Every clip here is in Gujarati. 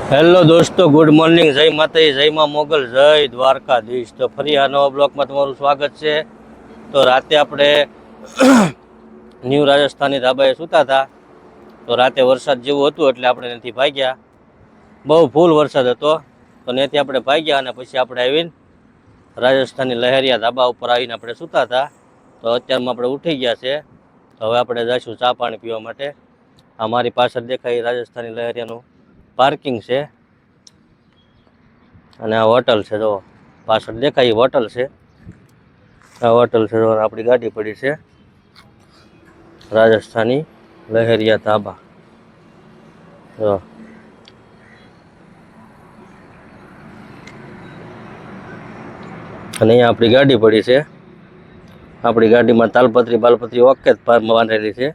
હેલો દોસ્તો, ગુડ મોર્નિંગ. જય માતાજી, જય માં મોગલ, જય દ્વારકાધીશ. તો ફરી આ નવા બ્લોકમાં તમારું સ્વાગત છે. તો રાતે આપણે ન્યૂ રાજસ્થાની ધાબાએ સૂતા હતા. તો રાતે વરસાદ જેવું હતું એટલે આપણે ત્યાંથી ભાગ્યા. બહુ ફૂલ વરસાદ હતો તો ત્યાંથી આપણે ભાગ્યા અને પછી આપણે આવીને રાજસ્થાની લહેરિયા ધાબા ઉપર આવીને આપણે સૂતા હતા. તો અત્યારમાં આપણે ઉઠી ગયા છે. તો હવે આપણે જઈશું ચા પાણી પીવા માટે. આ મારી પાછળ દેખાય રાજસ્થાની લહેરિયાનું પાર્કિંગ છે અને આ હોટલ છે. જો પાછળ દેખાય એ હોટલ છે. આ હોટલ છે. આપણી ગાડી પડી છે રાજસ્થાની લહેરિયા ધાબા. જો અને અહીંયા આપણી ગાડી પડી છે. આપણી ગાડીમાં તાલપત્રી બાલપત્રી ઓકે જ બાંધેલી છે,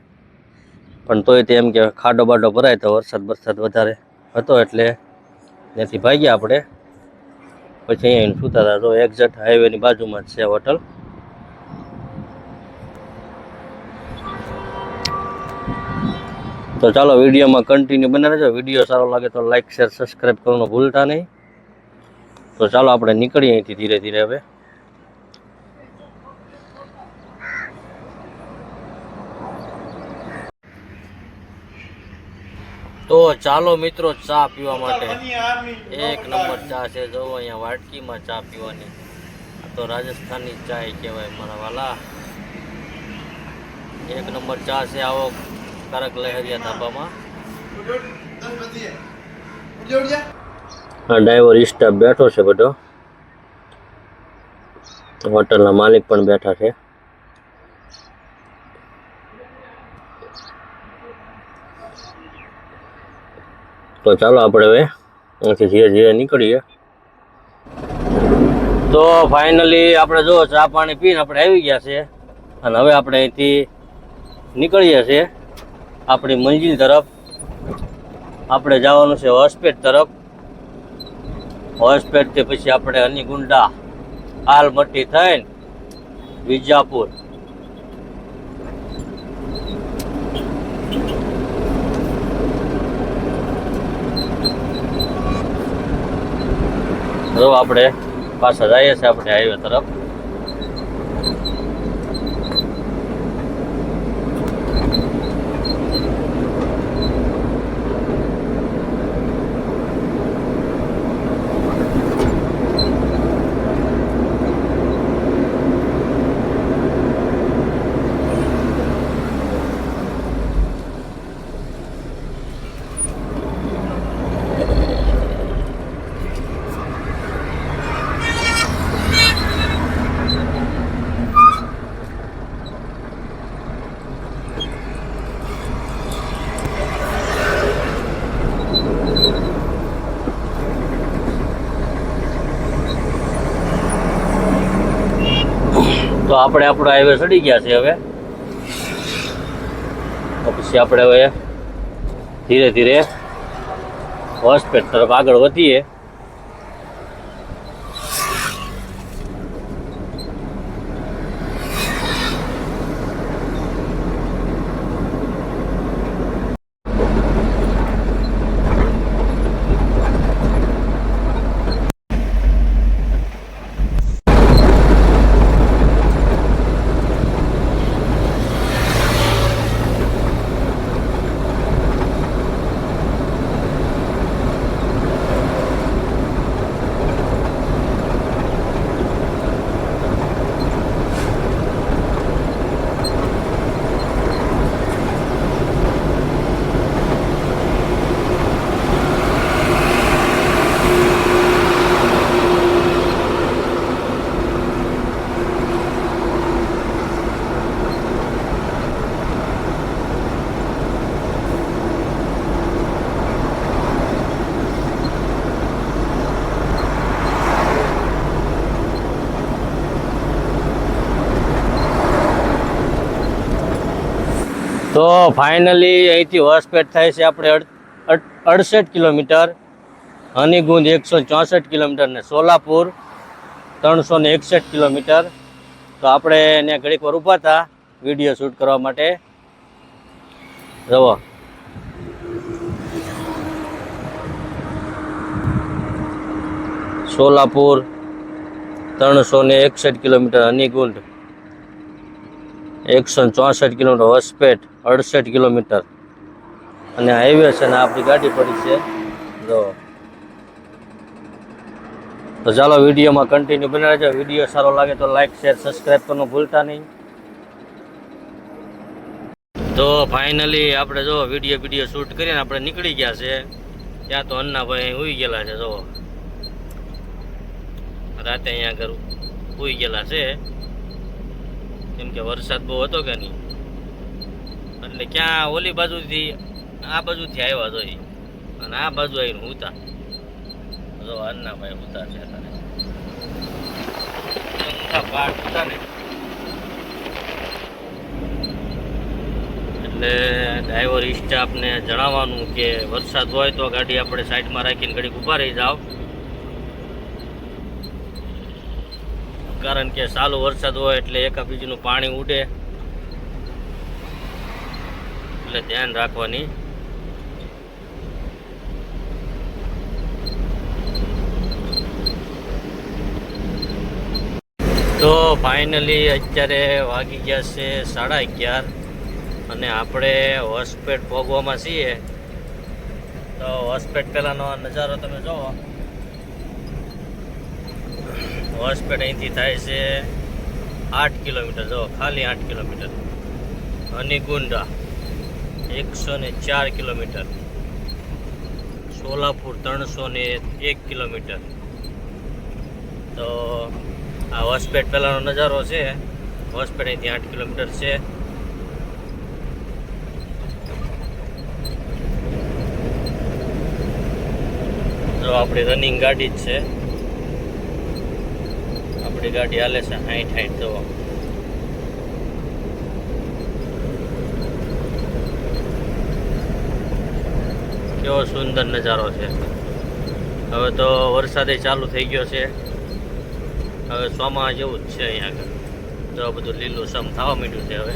પણ તોય તે એમ કે ખાડો બાડો ભરાય તો વરસાદ વધારે હતો એટલે ત્યાંથી ભાગ્યા આપણે. પછી અહીંયા સૂતા હતા. તો એક્ઝેક્ટ હાઈવેની બાજુમાં જ છે હોટલ. તો ચાલો વિડીયોમાં કન્ટિન્યુ બને રહેજો. વિડીયો સારો લાગે તો લાઈક શેર સબસ્ક્રાઈબ કરવાનું ભૂલતા નહીં. તો ચાલો આપણે નીકળીએ અહીંથી ધીરે ધીરે હવે. તો ચાલો મિત્રો ચા પીવા માટે. એક નંબર ચા છે. જો અહીંયા વાટકીમાં ચા પીવાની. આ તો રાજસ્થાની ચાય કહેવાય મારા વાલા. એક નંબર ચા છે. આવો કરક લહેરિયા ધાબામાં. આ ડ્રાઈવર સ્ટાફ બેઠો છે બધો. હોટલના માલિક પણ બેઠા છે. તો ચાલો આપણે હવે અહીંથી ધીરે ધીરે નીકળીએ. તો ફાઇનલી આપણે જો ચા પાણી પીને આપણે આવી ગયા છે અને હવે આપણે અહીંથી નીકળીએ છીએ આપણી મંજિલ તરફ. આપણે જવાનું છે હોસ્પેટ તરફ. હોસ્પેટથી પછી આપણે હનીગુંડા આલમટ્ટી થઈને વિજાપુર. જો આપણે પાછા જઈએ છીએ આપણે હાઈવે તરફ. તો આપણે આપણો હાઈવે ચડી ગયા છે હવે. તો પછી આપણે હવે ધીરે ધીરે હોસ્પેટ તરફ આગળ વધીએ. તો ફાઇનલી અહીંથી હોસ્પેટ થાય છે આપણે 68 કિલોમીટર, હનીગુંદ 164 કિલોમીટર ને સોલાપુર 361 કિલોમીટર. તો આપણે એને ઘડીક વાર ઊભા હતા વિડીયો શૂટ કરવા માટે. જુઓ Solapur 361 kilometre, Hanikund 164 kilometre, Hospet 68 kilometre અને હાઈવે છે ને આપણી ગાડી પડી છે જો. તો ચાલો વિડીયોમાં કન્ટિન્યુ બની રહેજો. વિડીયો સારો લાગે તો લાઈક શેર સબસ્ક્રાઈબ કરવાનું ભૂલતા નહીં. તો ફાઇનલી આપણે જો વિડીયો શૂટ કરીને આપણે નીકળી ગયા છે. ત્યાં તો અન્નાભાઈ ઉઈ ગયેલા છે જો, રાતે અહીંયા આગળ ઉઈ ગયેલા છે કેમ કે વરસાદ બહુ હતો કે નહીં, એટલે ક્યાં ઓલી બાજુથી આ બાજુથી આવ્યા જોઈએ અને આ બાજુ આવીને ઉતા જો અન્નાભાઈ ઉતા છે પાઠ હતા ને, એટલે ડ્રાઈવર સ્ટાફને જણાવવાનું કે વરસાદ હોય તો ગાડી આપણે સાઈડમાં રાખીને ઘડીક ઊભા રહી જાવ, કારણ કે ચાલુ વરસાદ હોય એટલે એકાબીજીનું પાણી ઉડે એટલે ધ્યાન રાખવાની. તો ફાઇનલી અત્યારે વાગી ગયા છે 11:30 અને આપણે હોસપેટ પહોંચવામાં છીએ. તો હોસપેટ પહેલાંનો નજારો તમે જુઓ. હોસપેટ અહીંથી થાય છે 8 કિલોમીટર, જો ખાલી 8 કિલોમીટર. હનીકુંડા 104 kilometre, Solapur 301 kilometre. તો આ હોસપેટ પહેલાંનો નજારો છે. હોસપેટ અહીંથી 8 કિલોમીટર છે. જો આપણી રનિંગ ગાડી જ છે, આપણી ગાડી હાલે છે 60 જો. કેવો સુંદર નજારો છે. હવે તો વરસાદે ચાલુ થઈ ગયો છે. હવે ચોમાસા જેવું જ છે અહીંયા આગળ. તો બધું લીલું સમ થવા માંડ્યું છે હવે.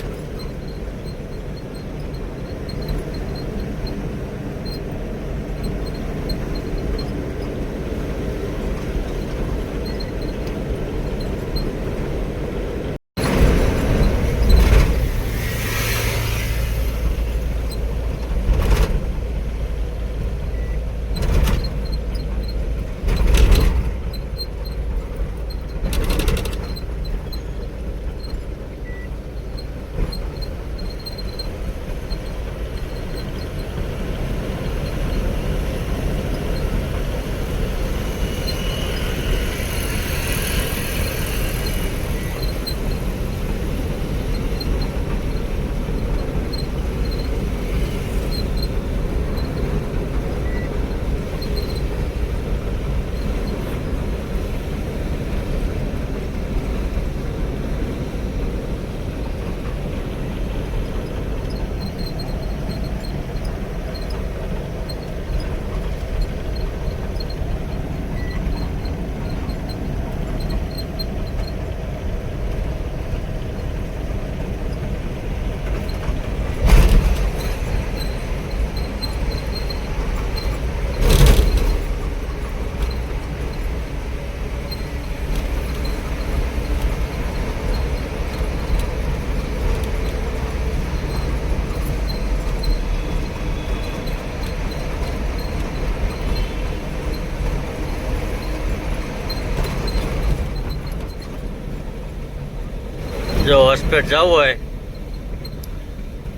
જો હોસ્પેટ જવું હોય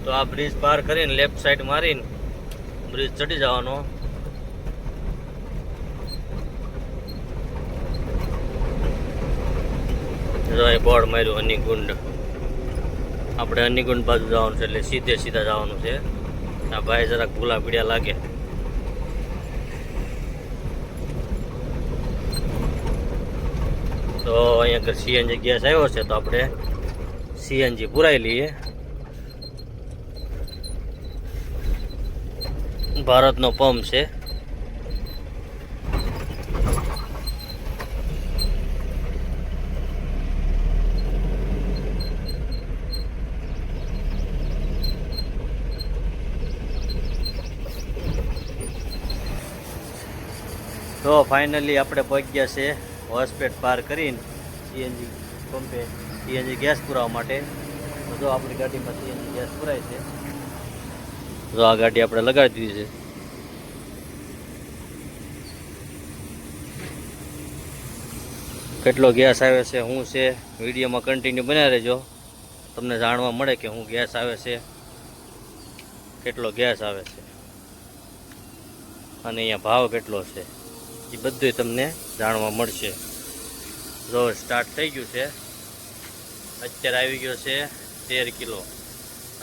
તો આ બ્રિજ પાર કરીને લેફ્ટ સાઈડ મારીને બ્રિજ ચડી જવાનો. જો અહીં બોર્ડ માર્યું હનીકુંડ. આપણે હનીકુંડ બાજુ જવાનું છે એટલે સીધા જવાનું છે. આ ભાઈ જરાક ભૂલા પીડ્યા લાગે. તો અહીંયા આગળ સીએનજી ગેસ આવ્યો છે તો આપણે સીએનજી પુરાઈ લઈએ. ભારતનો પંપ છે. તો ફાઇનલી આપણે પહોંચી ગયા છે હોસ્પેટ પાર કરીને સીએનજી પંપે સીએનજી ગેસ પુરાવા માટે. તો જો આપણી ગાડીમાં સીએનજી ગેસ પુરાય છે. જો આ ગાડી આપણે લગાડી દીધી છે. કેટલો ગેસ આવે છે શું છે વિડીયોમાં કન્ટિન્યુ બનાવી રહેજો, તમને જાણવા મળે કે શું ગેસ આવે છે, કેટલો ગેસ આવે છે અને અહીંયા ભાવ કેટલો છે એ બધું તમને જાણવા મળશે. જો સ્ટાર્ટ થઈ ગયું છે, અત્યારે આવી ગયો છે 13 કિલો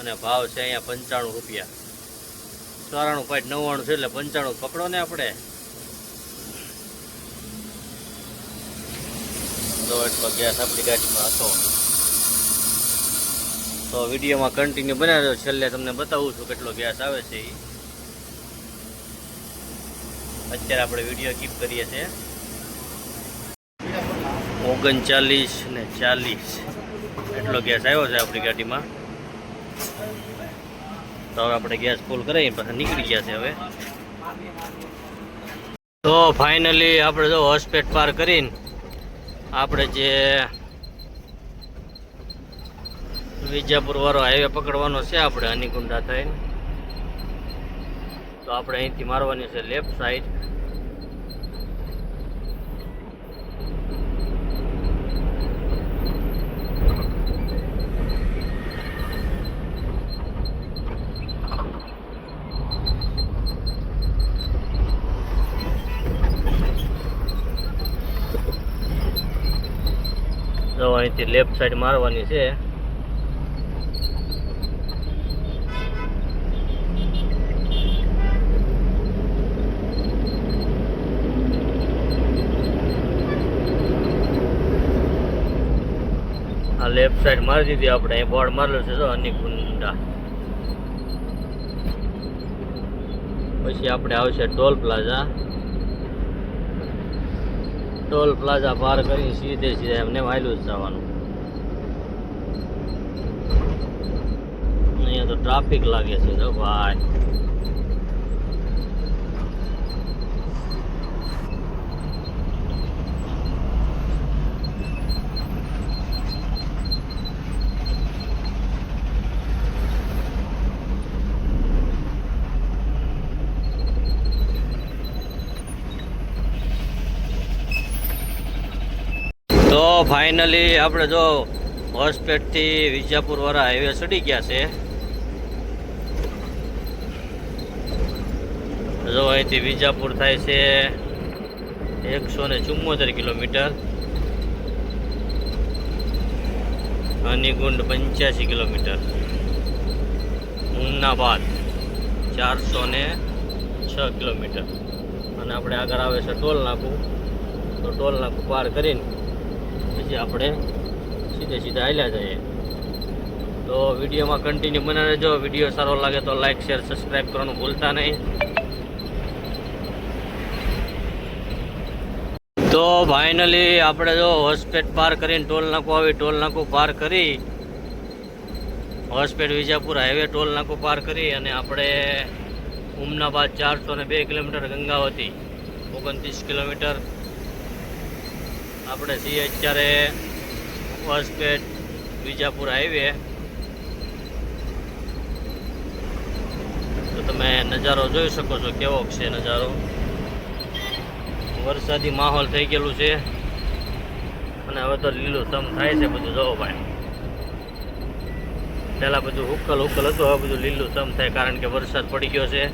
અને ભાવ છે અહીંયા 95 રૂપિયા. 94.99 છે એટલે 95 પકડો ને આપણે. તો એટલો ગેસ આપણી ગાડીમાં હતો. તો વિડીયોમાં કન્ટિન્યુ બનાવ્યો, છેલ્લે તમને બતાવું છું કેટલો ગેસ આવે છે એ. અત્યારે આપણે વિડીયો કીપ કરીએ છીએ 39 ને 40 એટલો ગેસ આવ્યો છે આપણી ગાડીમાં. તો હવે આપણે ગેસ ફૂલ કરાવીને પછી નીકળી ગયા છે હવે. તો ફાઇનલી આપણે જો હોસ્પેટ પાર કરીને આપણે જે વિજાપુર વાળો હાઈવે પકડવાનો છે આપણે અનિકુંડા થઈને. તો આપણે અહીંથી મારવાની છે લેફ્ટ સાઈડ. તો અહીંથી લેફ્ટ સાઈડ મારવાની છે. આ લેફ્ટ સાઈડ મારી દીધી આપણે. અહીં બોર્ડ મારેલું છે જો અનિકુંડા. પછી આપણે આવશે ટોલ પ્લાઝા. ટોલ પ્લાઝા પાર કરી સીધે એમને વાયલું જ જવાનું. અહીંયા તો ટ્રાફિક લાગે છે જો ભાઈ. તો ફાઇનલી આપણે જો હોસ્પેટથી વિજાપુર વાળા હાઈવે ચડી ગયા છે. જો અહીંથી વિજાપુર થાય છે 174 કિલોમીટર, અનિકુંડ 85 કિલોમીટર, ઉમનાબાદ 406 કિલોમીટર. અને આપણે આગળ આવે છે ટોલ નાકું. તો ટોલ નાકું પાર કરીને પછી આપણે સીધા હાલ્યા જઈએ. તો વિડીયોમાં કન્ટિન્યુ બનાવી રહેજો. વિડીયો સારો લાગે તો લાઈક શેર સબસ્ક્રાઈબ કરવાનું ભૂલતા નહીં. તો ફાઇનલી આપણે જો હોસ્પેટ પાર કરીને ટોલ નાકું આવી, ટોલ નાકું પાર કરી હોસ્પેટ વિજાપુર હાઈવે ટોલ નાકું પાર કરી અને આપણે ઉમનાબાદ 402 કિલોમીટર, ગંગાવતી 29 કિલોમીટર. આપણે છીએ અત્યારે હોસ્પેટ વિજાપુર હાઈવે. તો તમે નજારો જોઈ શકો છો કેવો છે નજારો. વરસાદી માહોલ થઈ ગયેલું છે અને હવે તો લીલું સમ થાય છે બધું. જોવો ભાઈ, પહેલાં બધું હુક્કલ હતું, હવે બધું લીલું સમ થાય કારણ કે વરસાદ પડી ગયો છે.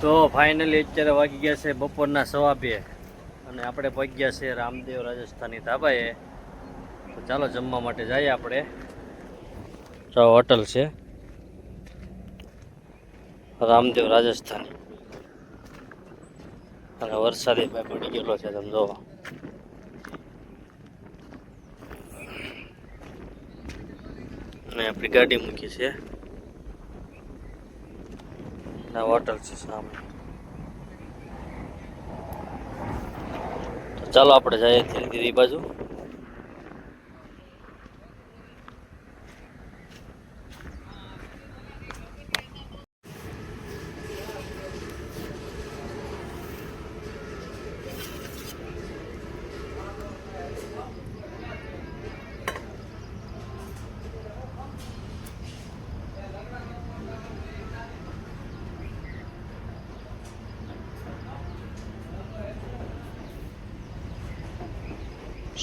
તો ફાઇનલી અત્યારે વાગી ગયા છે બપોરના 2:15 અને આપણે પહોંચી ગયા છે રામદેવ રાજસ્થાની ધાબાએ. તો ચાલો જમવા માટે જઈએ આપણે. તો હોટલ છે રામદેવ રાજસ્થાની અને વરસાદી ભાઈ પડી ગયેલો છે તમે જોવો. અને આપણી ગાડી મૂકી છે ના હોટલ છે સામે. તો ચાલો આપણે જઈએ ધીરે ધીરે એ બાજુ.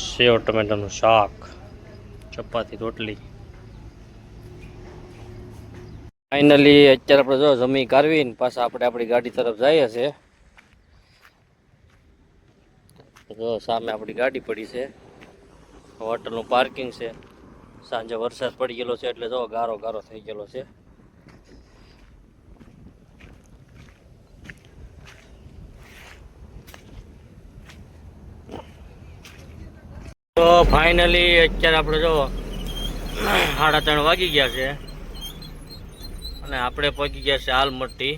સેવ ટમેટાનું શાક, ચપાતી, રોટલી. ફાઇનલી અત્યારે આપણે જો જમી કાઢવીને પાછા આપણે આપણી ગાડી તરફ જઈએ છે. જો સામે આપણી ગાડી પડી છે, હોટલનું પાર્કિંગ છે. સાંજે વરસાદ પડી ગયેલો છે એટલે જો ગારો ગારો થઈ ગયેલો છે. તો ફાઇનલી અત્યારે આપણે જો 3:30 વાગી ગયા છે અને આપણે પહોંચી ગયા છે હાલમટ્ટી.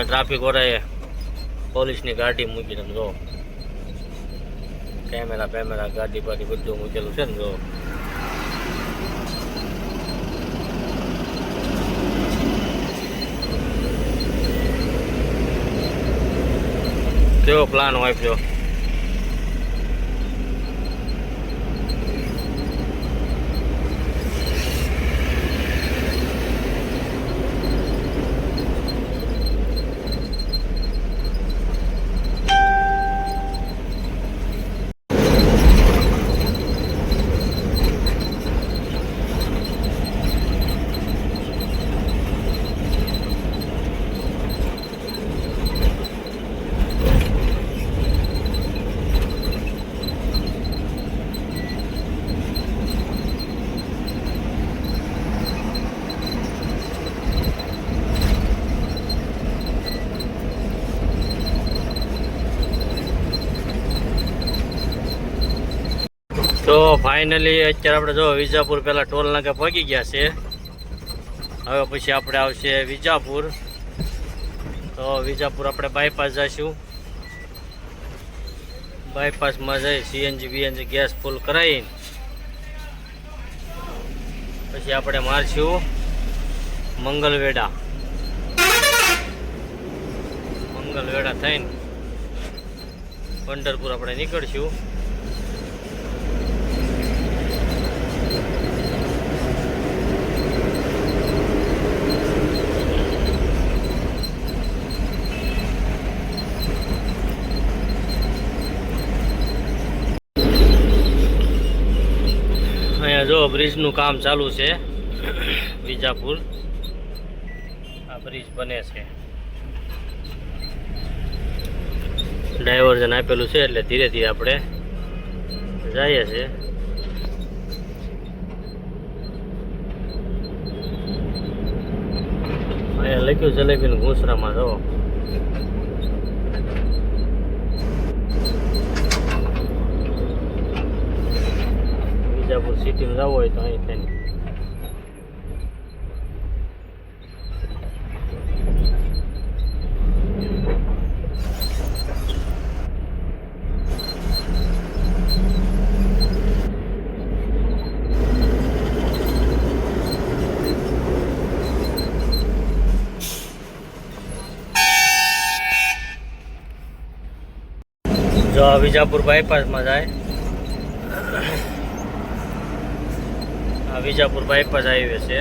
ટ્રાફિક વાળાએ પોલીસની ગાડી મૂકી તમે જો. કેમેરા ગાડી બાડી બધું મૂકેલું છે ને જો. કેવો પ્લાન વાપ્યો. તો ફાઇનલી અત્યારે આપણે જો વિજાપુર પહેલાં ટોલ નાકે પહોંચી ગયા છે. હવે પછી આપણે આવશે વિજાપુર. તો વિજાપુર આપણે બાયપાસ જઈશું. બાયપાસમાં જઈ સીએનજી બીએનજી ગેસ ફૂલ કરાવીને પછી આપણે મારશું મંગલવેડા. મંગલવેડા થઈને પંઢરપુર આપણે નીકળશું. જો બ્રિજનું કામ ચાલુ છે વિજાપુર. આ બ્રિજ બને છે, ડાયવર્ઝન આપેલું છે એટલે ધીરે ધીરે આપણે જઈએ છે. અહીંયા લખ્યું જલેબીનું ઘૂસરામાં જો. વિજાપુર સિટીમાં જવું હોય તો અહીં થઈને જો વિજાપુર બાયપાસમાં જાય. આ વિજાપુર બાયપાસ હાઈવે છે.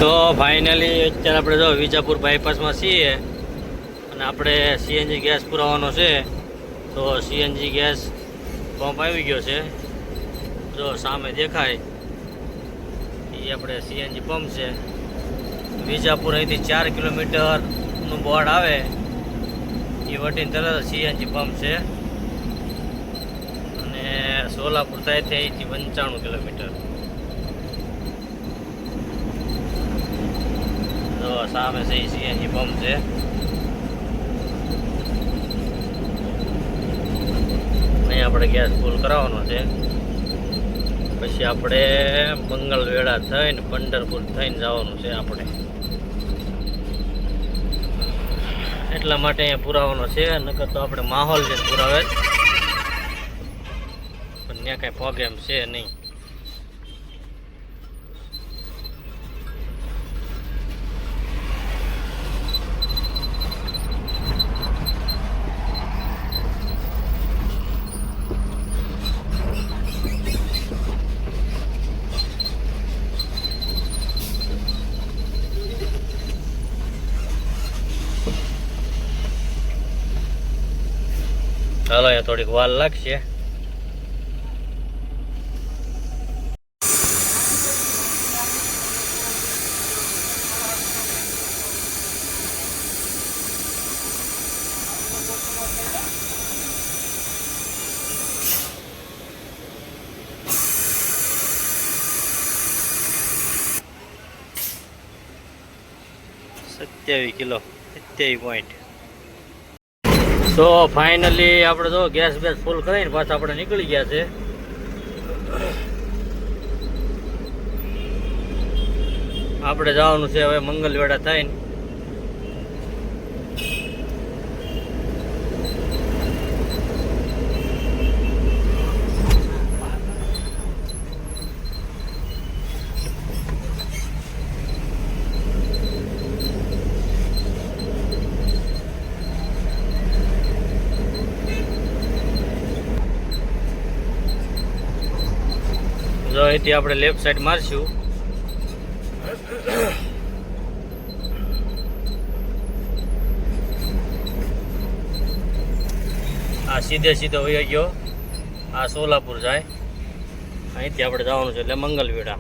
તો ફાઇનલી અત્યારે આપણે જો વિજાપુર બાયપાસમાં છીએ અને આપણે સીએનજી ગેસ પુરાવાનો છે. તો સીએનજી ગેસ પંપ આવી ગયો છે. જો સામે દેખાય એ આપણે સીએનજી પંપ છે. વિજાપુર અહીંથી 4 કિલોમીટરનું બોર્ડ આવે એ વટીને તરત સીએનજી પંપ છે. અને સોલાપુર થાય છે અહીંથી 95 કિલોમીટર. તો સામે છે સીએનજી પંપ છે. અહીં આપણે ગેસ ફૂલ કરાવવાનો છે. પછી આપણે મંગલવેડા થઈને પંઢરપુર થઈને જવાનું છે આપણે. એટલા માટે અહીંયા પુરાવાનો છે. નકર તો આપણે માહોલ છે પુરાવે પણ ત્યાં કાંઈ પગ એમ છે નહીં. ચાલો અહીંયા થોડીક વાર લાગશે. કિલો 27.. તો ફાઇનલી આપણે તો ગેસ ફૂલ કરીને પાછા આપણે નીકળી ગયા છે. આપણે જવાનું છે હવે મંગલવેડા થઈને. જો અહીંથી આપણે લેફ્ટ સાઈડ મારશું. આ સીધો વહી ગયો. આ સોલાપુર જાય. અહીંથી આપણે જવાનું છે એટલે મંગલવેડા.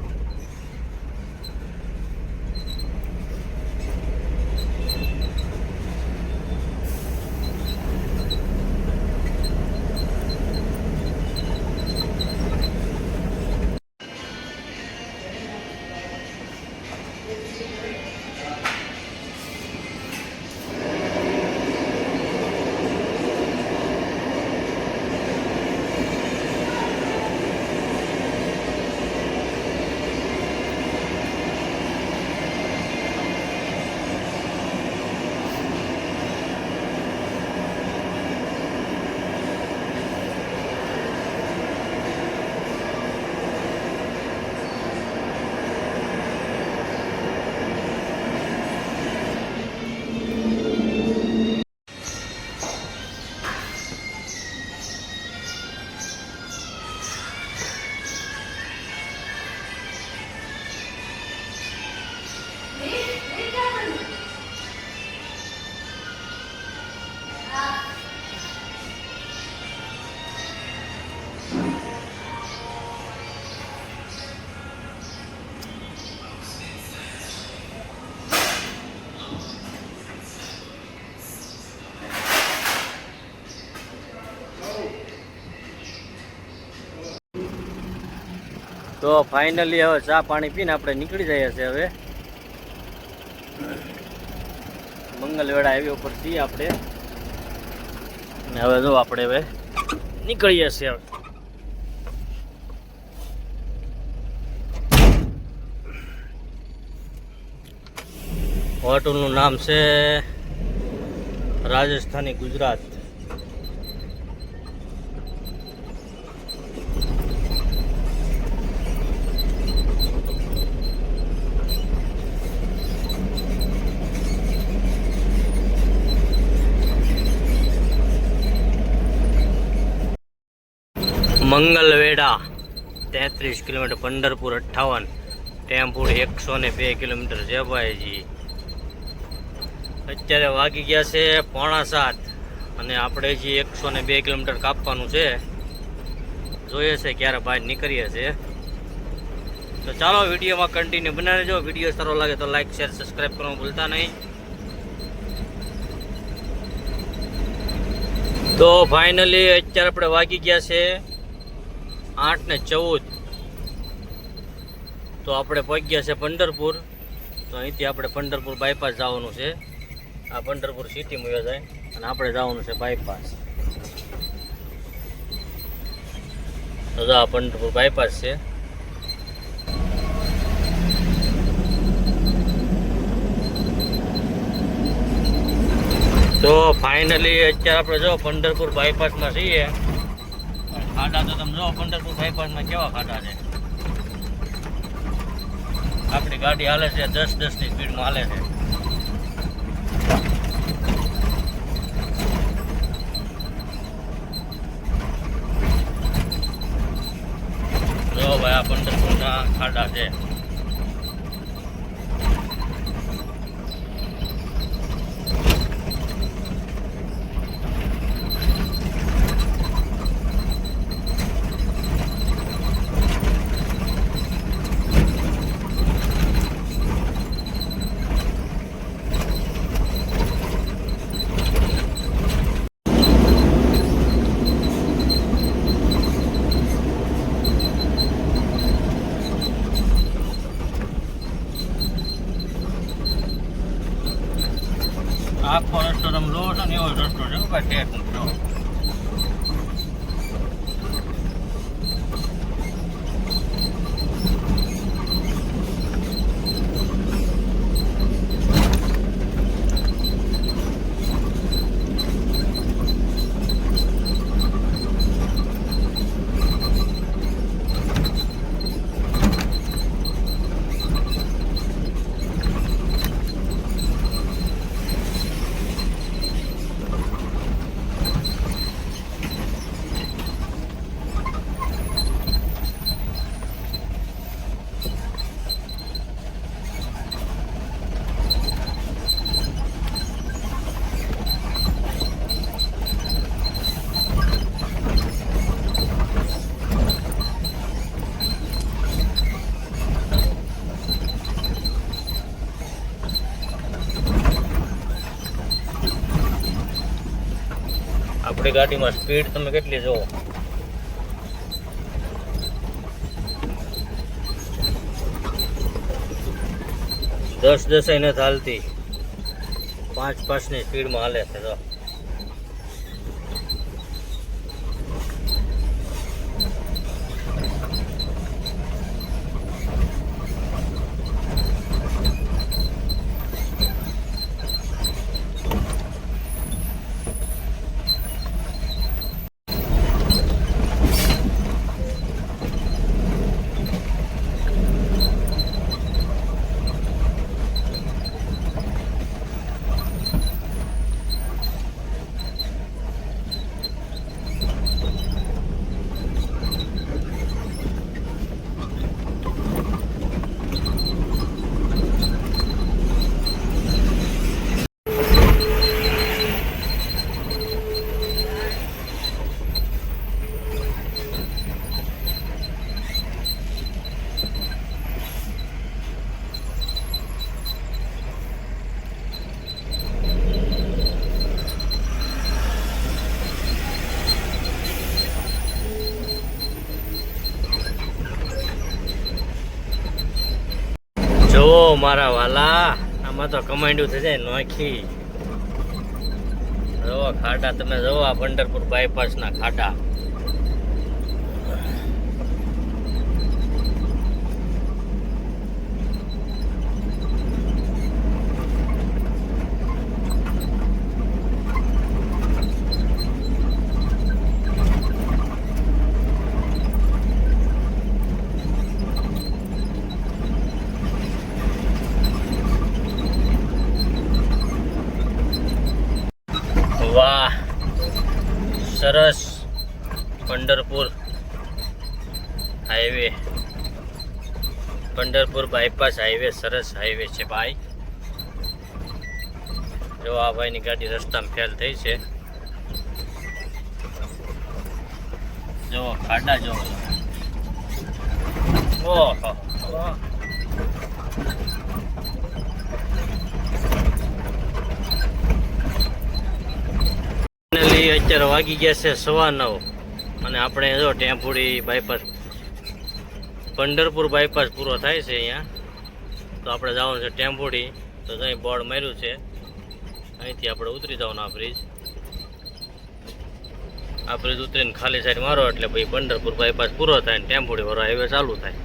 તો ફાઇનલી હવે ચા પાણી પીને આપણે નીકળી જઈએ છીએ. હવે મંગલવેડા હાઈવે ઉપર છીએ આપણે. અને હવે જો આપણે હવે નીકળીએ છીએ. હોટલનું નામ છે રાજસ્થાની ગુજરાત. મંગલવેડા 33 કિલોમીટર, પંઢરપુર 58, ટેમ્પો 102 કિલોમીટર છે ભાઈજી. અત્યારે વાગી ગયા છે 6:45 અને આપણે જે 102 કિલોમીટર કાપવાનું છે. જોઈએ છે ક્યારે બહાર નીકળીએ છીએ. તો ચાલો વિડીયોમાં કન્ટિન્યુ બનાવી લેજો. વિડીયો સારો લાગે તો લાઈક શેર સબસ્ક્રાઈબ કરવાનું ભૂલતા નહીં. તો ફાઇનલી અત્યારે આપણે વાગી ગયા છે 8:14. તો આપણે પહોંચી ગયા છે પંઢરપુર. તો અહીંથી આપણે પંઢરપુર બાયપાસ જવાનું છે. આ પંઢરપુર સિટીમાં જાય અને આપણે જવાનું છે બાયપાસ. તો આ પંઢરપુર બાયપાસ છે. તો ફાઇનલી અત્યારે આપણે જો પંઢરપુર બાયપાસમાં છીએ. ખાડા તો તમે જો પંઢરપુર બાયપાસમાં કેવા ખાડા છે. આપણી ગાડી હાલે છે 10-10 ની સ્પીડમાં હાલે છે. જો ભાઈ આ પંઢરપુરના ખાડા છે. આખો રસ્તો તમે લો છો ને એવો જ રસ્તો છે ભાઈ. ટેક મૂકજો. આપણી ગાડીમાં સ્પીડ તમે કેટલી જોવો. 10-10 નથી હાલતી. 5-5 ની સ્પીડમાં હાલે છે. તો જો મારા વાલા, આમાં તો કમાન્ડ્યું થઈ જાય નોખી. જો ખાડા તમે જો આ પંઢરપુર બાયપાસના ખાડા. વાહ, સરસ. Pandharpur highway Pandharpur bypass highway સરસ હાઈવે છે ભાઈ. જો આ ભાઈની ગાડી રસ્તામાં ફેલ થઈ છે. જો ખાડા જો ઓહો અત્યારે વાગી ગયા છે 9:15 અને આપણે જો ટેમ્પુડી બાયપાસ પંઢરપુર બાયપાસ પૂરો થાય છે અહીંયા. તો આપણે જવાનું છે ટેમ્પુડી. તો અહીં બોર્ડ માર્યું છે, અહીંથી આપણે ઉતરી જવાનું. આ બ્રિજ ઉતરીને ખાલી સાઈડ મારો એટલે ભાઈ પંઢરપુર બાયપાસ પૂરો થાય ને ટેમ્પુડી વાળો હાઈવે ચાલુ થાય.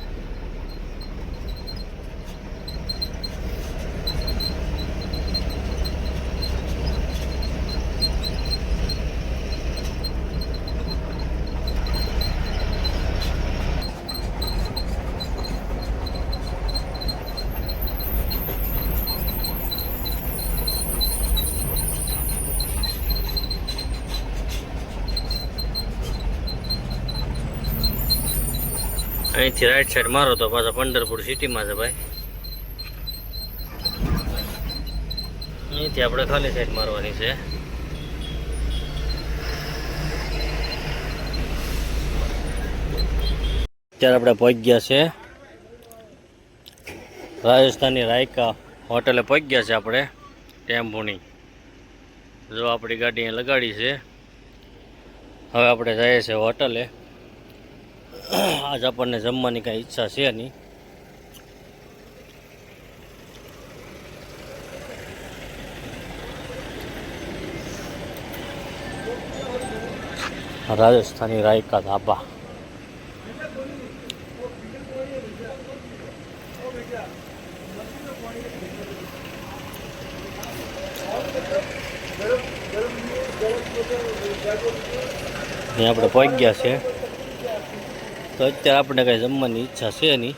અહીંથી રાઈટ સાઈડ મારો તો પાછા પંઢરપુર સિટીમાં છે ભાઈ. અહીંથી આપણે ખાલી સાઈડ મારવાની છે. અત્યારે આપણે પહોંચી ગયા છે રાજસ્થાની રાયકા હોટલે પહોંચી ગયા છે આપણે ટેમ્પોની. જો આપણી ગાડી અહીંયા લગાડી છે. હવે આપણે જઈએ છીએ હોટલે. આજ આપણને જમવાની કાંઈ ઈચ્છા છે નહીં. રાજસ્થાની રાયકા ધાબા. અહીં આપણે પહોંચી ગયા છે. તો અત્યારે આપણે કાંઈ જમવાની ઈચ્છા છે નહીં.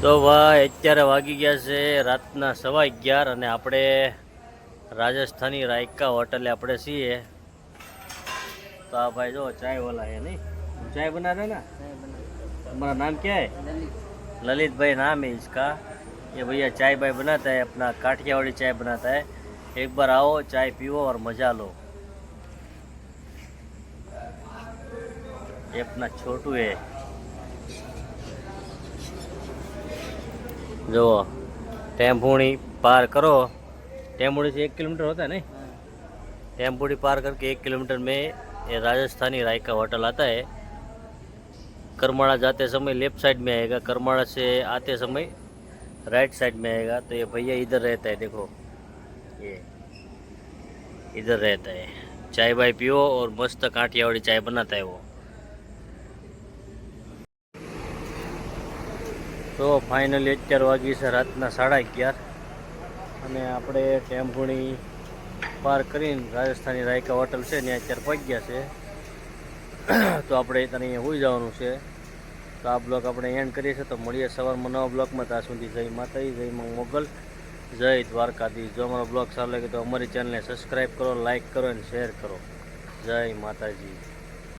તો ભાઈ અત્યારે વાગી ગયા છે રાતના 11:15 અને આપણે રાજસ્થાની રાયકા હોટલે આપણે છીએ. તો આ ભાઈ જો ચાય વાલા है नहीं, चाय बना रहे ना. हमारा नाम क्या है? ललित भाई नाम है इसका. ये भैया चाय भाई बनाता है, अपना काठियावाड़ी चाय बनाता है. एक बार आओ, चाय पियो और मजा लो. ये अपना छोटू है. जो टेम्पुड़ी पार करो, टेम्पुड़ी से 1 किलोमीटर होता है नहीं. टेम्पुड़ी पार करके 1 किलोमीटर में ये राजस्थानी रायका होटल आता है. करमाड़ा जाते समय लेफ्ट साइड में आएगा, करमाड़ा से आते समय राइट साइड में आएगा. तो ये भैया इधर रहता है, देखो ये इधर रहता है. चाय बाय पियो और मस्त काठियावाड़ी चाय बनाता है वो. तो फाइनली અત્યારે વાગી છે રાતના 11:30 અને આપણે ટેમ્પોની પાર કરીને રાજસ્થાની રાયકા હોટલ છે ત્યાં અત્યારે પહોંચી ગયા છે. તો આપણે ત્યાં અહીંયા હોઈ જવાનું છે. તો આ બ્લોગ આપણે એન્ડ કરીએ છીએ. તો મળીએ સવારમાં નવા બ્લોગમાં. ત્યાં સુધી જય માતાજી, જય માં મોગલ, જય દ્વારકાધીશ. જો અમારો બ્લોગ સારો લાગે તો અમારી ચેનલને સબસ્ક્રાઈબ કરો, લાઈક કરો અને શેર કરો. જય માતાજી.